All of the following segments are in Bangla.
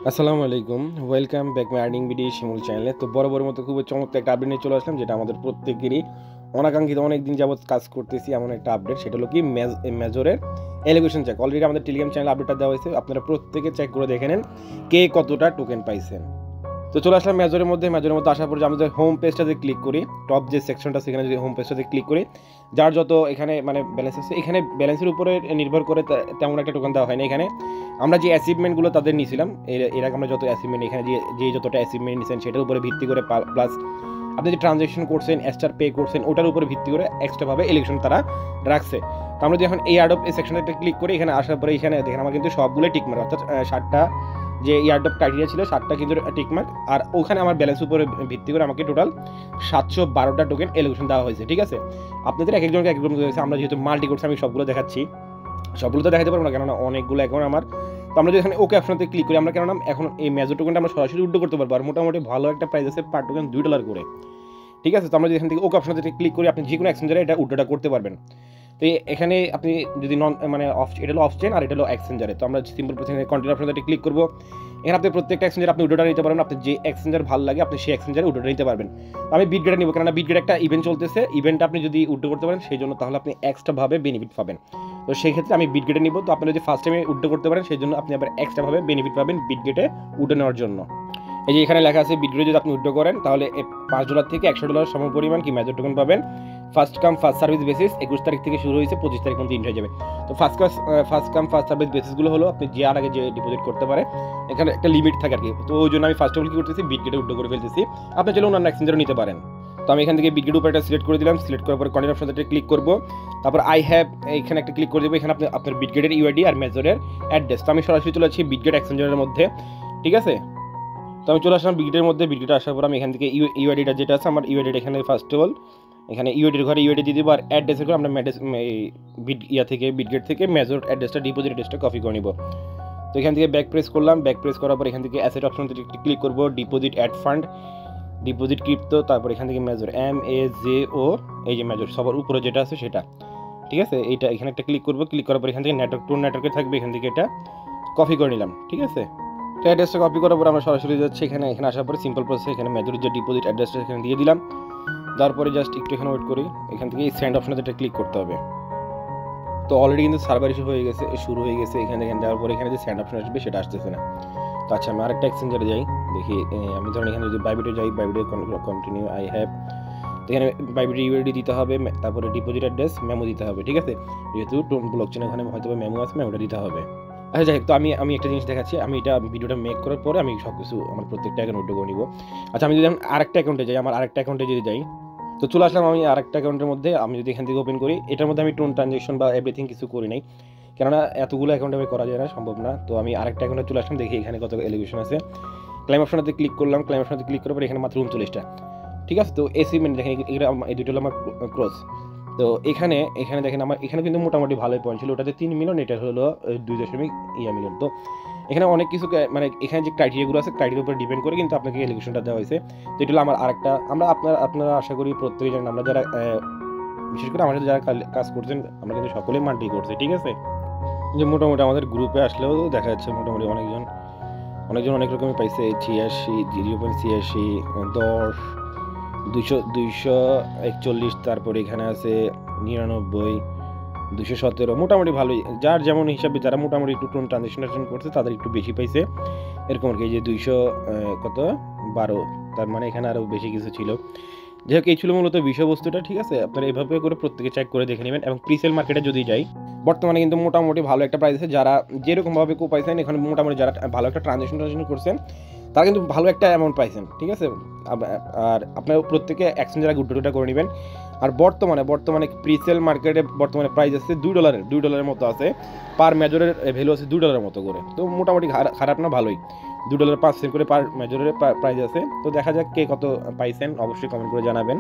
আসসালামু আলাইকুম, welcome back my earning video Shimul চ্যানেলে। তো বরাবরের মতো খুবই চমৎকার একটা আপডেট নিয়ে চলে আসলাম, যেটা আমাদের প্রত্যেকেরই অনাকাঙ্ক্ষিত, অনেক দিন যাবত কাজ করতেছি এমন একটা আপডেট। সেটা হলো কি মেজরের এলিগেশন চেক। অলরেডি আমাদের টেলিগ্রাম চ্যানেলে আপডেটটা দেওয়া হয়েছে, আপনারা প্রত্যেকে চেক করে দেখে নেন কে কতটা টোকেন পাইছেন। তো চলে আসলাম মেজরের মধ্যে আসার পর আমাদের হোম পেজটাতে ক্লিক করি, টপ যে সেকশনটা সেখানে যদি হোম পেজটাতে ক্লিক করি, যার যত এখানে ব্যালেন্স আছে, এখানে ব্যালেন্সের উপরে নির্ভর করে তেমন একটা টোকেন দেওয়া হয় না। এখানে আমরা যে অ্যাচিভমেন্টগুলো তাদের নিয়েছিলাম, এর আগে আমরা যত অ্যাচিভমেন্ট এখানে যে যতটা অ্যাচিভমেন্ট নিয়েছেন সেটার উপরে ভিত্তি করে, প্লাস আপনি যে ট্রানজ্যাকশন করছেন, এক্সট্রা পে করছেন, ওটার উপরে ভিত্তি করে এক্সট্রাভাবে এলিগেশন তারা রাখছে। তো আমরা যখন এই অ্যাডপ এই সেকশনটা ক্লিক করি, এখানে আসার পরে এখানে দেখেন আমার কিন্তু সবগুলো টিকমার্ক, অর্থাৎ 60টা যে ইয়ারডপ ক্রাইটেরিয়া ছিল 60টা কিন্তু টিকমার্ক, আর ওখানে আমার ব্যালেন্স উপরে ভিত্তি করে আমাকে টোটাল 712টা টোকেন এলিগেশন দেওয়া হয়েছে। ঠিক আছে, আপনাদের এক একজনকে এক এক রকম হয়েছে। আমরা যেহেতু মাল্টি করছি, আমি সবগুলো দেখাচ্ছি, সবগুলো তো দেখাতে পারবো না, কেননা অনেকগুলো অ্যাকাউন্ট আমার। তো আমরা যদি এখানে ওকে অপশনতে ক্লিক করি, আমরা কেননা এখন এই মেজর টোকেনটা আমরা সরাসরি উইথড্র করতে পারবো, আর মোটামুটি ভালো একটা প্রাইস আছে, পার টোকেন $2 করে। ঠিক আছে, তো আমরা যদি এখান থেকে ওকে অপশনতে ক্লিক করি, আপনি যে কোনো এক্সচেঞ্জারে এটা উইথড্রটা করতে পারবেন। তো এখানে আপনি যদি এটা হলো অফ চেন আর এটা হলো এক্সচেঞ্জারে। তো আমরা সিম্পল প্রসেসে কন্টিনিউ অপশনতে ক্লিক করবো। এখানে আপনি প্রত্যেকটা এক্সচেঞ্জারে আপনি উইথড্রটা নিতে পারবেন, আপনি যে এক্সচেঞ্জার ভালো লাগে আপনি সেই এক্সচেঞ্জারে উইথড্রটা নিতে পারবেন। তো আমি বিটগেটে নিব, কেননা বিটগেট একটা ইভেন্ট চলতেছে, ইভেন্টটা আপনি যদি উইথড্র করতে পারেন সেই জন্য, তাহলে আপনি এক্সট্রাভাবে বেনিফিট পাবেন। তো সেই ক্ষেত্রে আমি বিটগেটে নিব। তো আপনারা যদি ফার্স্ট টাইমে উইথড্র করতে পারেন সেই জন্য আপনি আবার এক্সট্রাভাবে বেনিফিট পাবেন বিটগেটে উইথড্র নেওয়ার জন্য। এই যে এখানে লেখা আছে বিটগেটে যদি আপনি উইথড্র করেন, তাহলে $5 থেকে $100 সমপরিমাণ কি মেজর টোকেন পাবেন। First come first service basis 21 তারিখ থেকে শুরু হয়েছে, 25 তারিখ পর্যন্ত ইন্ড হয়ে যাবে। তো ফার্স্ট কাম ফার্স্ট সার্ভিস বেসিসগুলো হলো আপনি যে আর আগে যে ডিপোজিট করতে পারে, এখানে একটা লিমিট থাকে আর কি। তো ওই জন্য আমি ফার্স্ট অফ অল কি করতেছি, বিটগেটে উইথড্র করে ফেলতেছি। আপনি চলে অন্যান্য এক্সচেঞ্জারও নিতে পারেন। তো আমি এখান থেকে বিটগেট উপরে একটা সিলেক্ট করে দিলাম, সিলেক্ট করার পরে কন্টিনিউ অপশনটা ক্লিক করব। তারপর আই হ্যাভ এখানে একটা ক্লিক করে দেবো। এখানে আপনার বিটগেটের ইউআইডি আর মেজরের অ্যাড্রেস। তো আমি সরাসরি চলে আসছি বিটগেট এক্সচেঞ্জারের মধ্যে। ঠিক আছে, তো আমি চলে আসলাম বিটগেটের মধ্যে। বিটগেটে আসার পর আমি এখান থেকে ইউআইডিটা যেটা আছে আমার ইউআইডিটা এখানে ফার্স্ট অফ অল এখানে ইউআইডির ঘরে ইউআইডি দিয়ে দেবো, আর অ্যাড্রেসের ঘরে আমরা বিটগেট থেকে মেজর অ্যাড্রেসটা, ডিপোজিট অ্যাড্রেসটা কপি করে নিব। তো এখান থেকে ব্যাক প্রেস করলাম, ব্যাক প্রেস করার পর এখান থেকে অ্যাসেট অপশনতে ক্লিক করব, deposit add fund, deposit crypto, তারপর এখান থেকে মেজর MAJO, এই যে মেজর সবার উপরে যেটা আছে সেটা। ঠিক আছে, এইটা এখানে একটা ক্লিক করব, ক্লিক করার পর এখান থেকে নেটওয়ার্ক টু নেটওয়ার্কে থাকবে, এখান থেকে এটা কপি করে নিলাম। ঠিক আছে, তো অ্যাড্রেসটা কপি করার পর আমরা সরাসরি যাচ্ছি এখানে আসার পরে সিম্পল প্রসেস, এখানে মেজর যে ডিপোজিট অ্যাড্রেসটা এখানে দিয়ে দিলাম। তারপরে জাস্ট একটু এখানে ওয়েট করি, এখান থেকে এই সেন্ড অপশনে এটা ক্লিক করতে হবে। তো অলরেডি কিন্তু সার্ভার ইস্যু শুরু হয়ে গেছে। এখানে যাওয়ার পরে এখানে যে সেন্ড অপশন আসবে সেটা আসতেছে না। তো আচ্ছা, আমি আরেকটা এক্সচেঞ্জারে যাই, দেখি। আমি ধরেন এখানে যদি বাইবিটে যাই, বাইবিটে কন্টিনিউ আই হ্যাভ, তো এখানে বাইবিটে ইউআইডি দিতে হবে, তারপরে ডিপোজিট অ্যাড্রেস মেমো দিতে হবে। ঠিক আছে, যেহেতু ব্লকচেন ওখানে হয়তো মেমো আছে, মেমোটা দিতে হবে। আচ্ছা যাই হোক, তো আমি একটা জিনিস দেখাচ্ছি, আমি এটা ভিডিওটা মেক করার পরে আমি সব কিছু আমার প্রত্যেকটা অ্যাকাউন্ট উইথড্র করে নিব। আচ্ছা, আমি যদি আরেকটা অ্যাকাউন্টে যাই, আমার আরেকটা অ্যাকাউন্টে যদি যাই, তো চলে আসলাম আমি আরেকটা অ্যাকাউন্টের মধ্যে। আমি যদি এখান থেকে ওপেন করি, এটার মধ্যে আমি টোন ট্রানজ্যাকশন বা এভরিথিং কিছু করি নাই, কেননা এতগুলো অ্যাকাউন্টে আমি করা যায় না, সম্ভব না। তো আমি আরেকটা অ্যাকাউন্টে চলে আসলাম, দেখি এখানে কত এলিগেশন আছে। ক্লাইম অপশনটাতে ক্লিক করলাম, ক্লাইম অপশনটাতে ক্লিক করার পর এখানে মাত্র 39টা। ঠিক আছে, তো এসিমেন্ট দেখেন, এই দুটো হলো আমার ক্রস। তো এখানে দেখেন আমার এখানে কিন্তু মোটামুটি ভালোই পয়েন্ট ছিল, ওটাতে 3 মিলিয়ন, এটা হলো 2.1 মিলিয়ন। তো এখানে অনেক কিছু এখানে যে ক্রাইটেরিয়াগুলো আছে, ক্রাইটেরিয়ার উপর ডিপেন্ড করে কিন্তু আপনাকে এলিগেশনটা দেওয়া হয়েছে। তো এটা হলো আমার আরেকটা। আপনারা আশা করি প্রত্যেকে জানেন, আমরা যারা বিশেষ করে আমাদের যারা কাজ করছেন, আমরা কিন্তু সকলেই মাল্টি করছি। ঠিক আছে, যে মোটামুটি আমাদের গ্রুপে আসলেও দেখা যাচ্ছে মোটামুটি অনেকজন অনেক রকমই পাইছে। 86, 0.86, 10, 241, তারপরে এখানে আছে 99, 217, মোটামুটি ভালোই। যার যেমন হিসাবে, যারা মোটামুটি একটু ট্রানজেকশন করছে তাদের একটু বেশি পাইছে এরকম আর কি। যে 212, তার মানে এখানে আরও বেশি কিছু ছিল। যাই হোক, এই ছিল মূলত বিষয়বস্তুটা। ঠিক আছে, আপনারা এভাবে করে প্রত্যেকে চেক করে দেখে নেবেন। এবং প্রিসেল মার্কেটে যদি যাই, বর্তমানে কিন্তু মোটামুটি ভালো একটা প্রাইস আছে। যারা যেরকমভাবে পাইছেন, এখানে মোটামুটি যারা ভালো একটা ট্রানজেকশন করছেন তারা কিন্তু ভালো একটা অ্যামাউন্ট পাইছেন। ঠিক আছে, আর আপনারা প্রত্যেকে এক্সচেঞ্জারে উইথড্রটা করে নেবেন। আর বর্তমানে প্রিসেল মার্কেটে বর্তমানে প্রাইস আছে $2 মতো আছে, পার মেজরের ভ্যালু আছে $2 মতো করে। তো মোটামুটি খারাপ না, ভালোই। $2.05 করে পার মেজরের প্রাইস আছে। তো দেখা যাক কে কত পাইছেন, অবশ্যই কমেন্ট করে জানাবেন।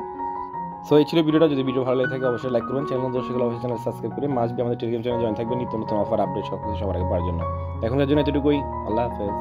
সো এই ছিল ভিডিওটা। যদি ভিডিও ভালো লাগে থাকে অবশ্যই লাইক করবেন, চ্যানেল দর্শক অবশ্যই চ্যানেল সাবস্ক্রাইব করে মাস্ট বি আমাদের টেলিগ্রাম চ্যানেলে জয়েন থাকবেন নিত্য নতুন অফার আপডেট সব কিছু সবার আগে পাওয়ার জন্য। এখনকার জন্য এতটুকুই, আল্লাহ হাফেজ।